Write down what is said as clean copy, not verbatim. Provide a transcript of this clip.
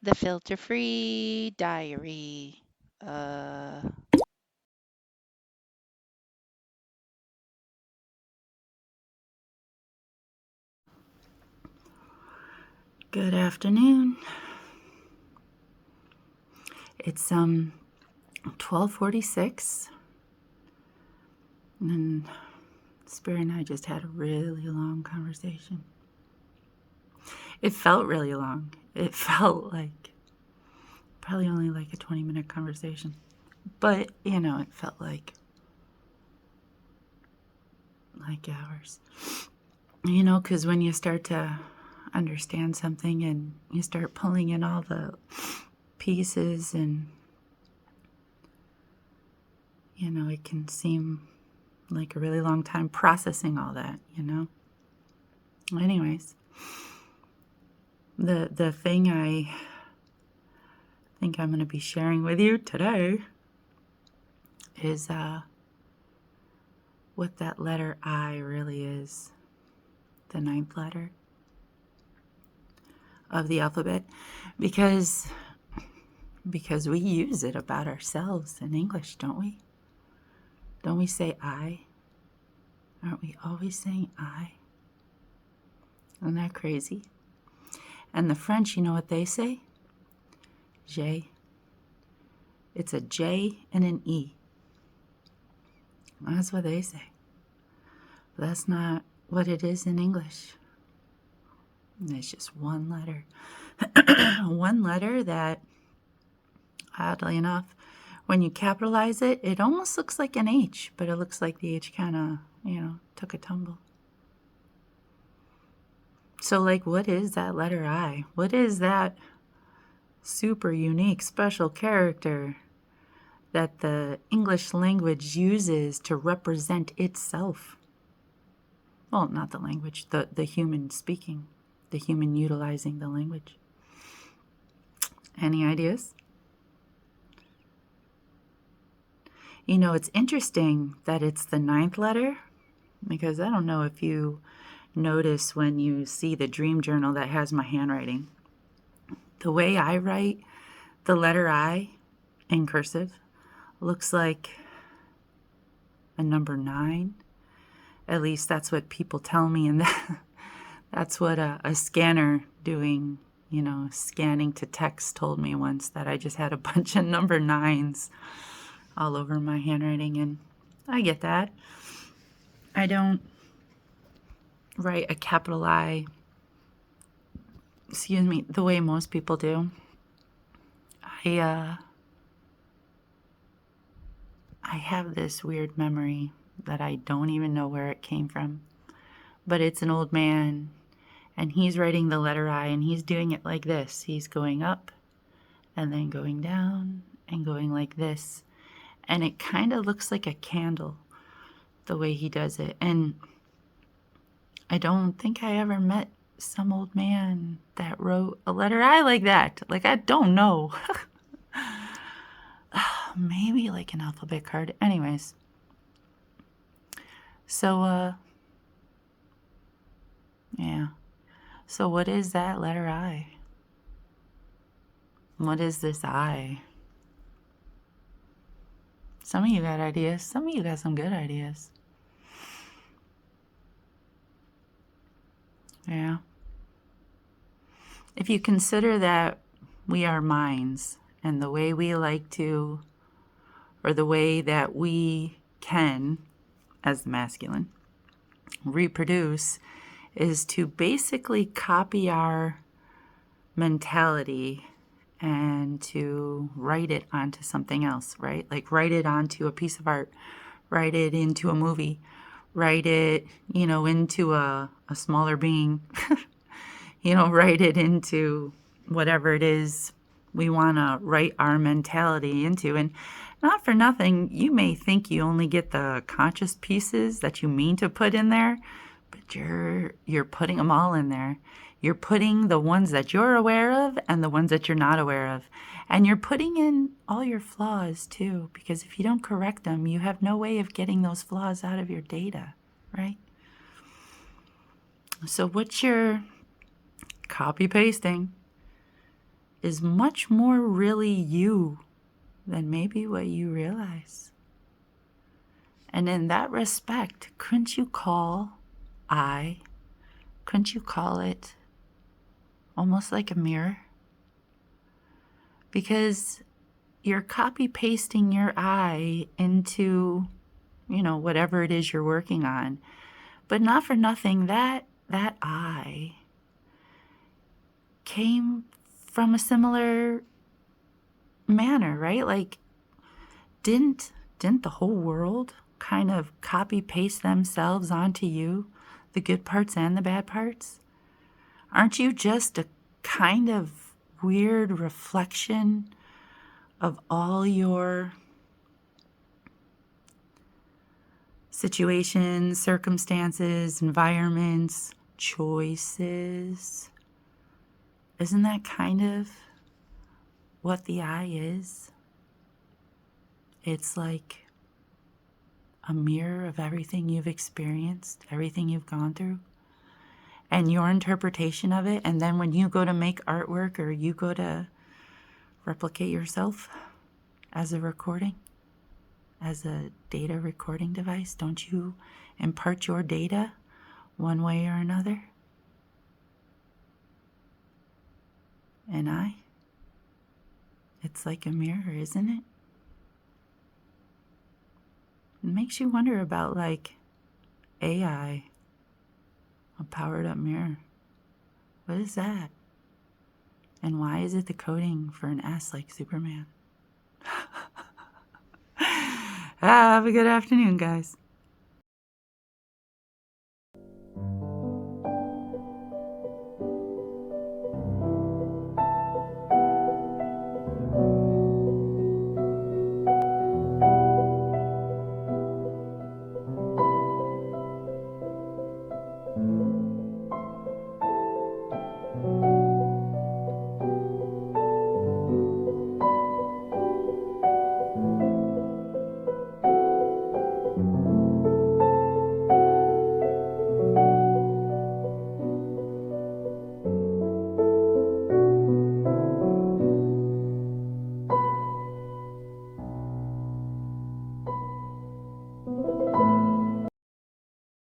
The filter-free diary. Good afternoon. It's 12:46, and Spirit and I just had a really long conversation. It felt really long. It felt like probably only like a 20-minute conversation, but it felt like hours. Because when you start to understand something and you start pulling in all the pieces, and it can seem like a really long time processing all that. Anyways, the thing I think I'm going to be sharing with you today is what that letter I really is, the 9th letter of the alphabet, because we use it about ourselves in English, don't we? Don't we say I? Aren't we always saying I? Isn't that crazy? And the French, you know what they say? J. It's a J and an E. That's what they say. But that's not what it is in English. It's just one letter. One letter that, oddly enough, when you capitalize it, it almost looks like an H, but it looks like the H kind of, took a tumble. So, what is that letter I? What is that super unique, special character that the English language uses to represent itself? Well, not the language, the human speaking, the human utilizing the language. Any ideas? It's interesting that it's the 9th letter, because I don't know if you notice when you see the dream journal that has my handwriting. The way I write the letter I in cursive looks like a number 9. At least that's what people tell me, and that's what a scanner doing, scanning to text told me once, that I just had a bunch of number 9s all over my handwriting, and I get that. I don't write a capital I, the way most people do. I have this weird memory that I don't even know where it came from, but it's an old man, and he's writing the letter I, and he's doing it like this. He's going up and then going down and going like this, and it kind of looks like a candle the way he does it. And I don't think I ever met some old man that wrote a letter I like that. I don't know. Maybe like an alphabet card. Anyways. So, yeah. So what is that letter I? What is this I? Some of you got ideas. Some of you got some good ideas. Yeah. If you consider that we are minds, and the way we like to, or the way that we can, as the masculine, reproduce, is to basically copy our mentality and to write it onto something else, right? Like write it onto a piece of art, write it into a movie, write it, into a smaller being, write it into whatever it is we want to write our mentality into. And not for nothing, you may think you only get the conscious pieces that you mean to put in there, but you're putting them all in there. You're putting the ones that you're aware of and the ones that you're not aware of. And you're putting in all your flaws too, because if you don't correct them, you have no way of getting those flaws out of your data, right? So what you're copy pasting is much more really you than maybe what you realize. And in that respect, couldn't you call couldn't you call it almost like a mirror? Because you're copy pasting your I into, whatever it is you're working on. But not for nothing, that I came from a similar manner, right? Like, didn't the whole world kind of copy paste themselves onto you, the good parts and the bad parts? Aren't you just a kind of weird reflection of all your situations, circumstances, environments, choices? Isn't that kind of what the I is? It's like a mirror of everything you've experienced, everything you've gone through, and your interpretation of it. And then when you go to make artwork or you go to replicate yourself as a recording, as a data recording device, don't you impart your data one way or another? And it's like a mirror, isn't it? It makes you wonder about like AI, a powered up mirror. What is that? And why is it the coding for an S like Superman? Have a good afternoon, guys.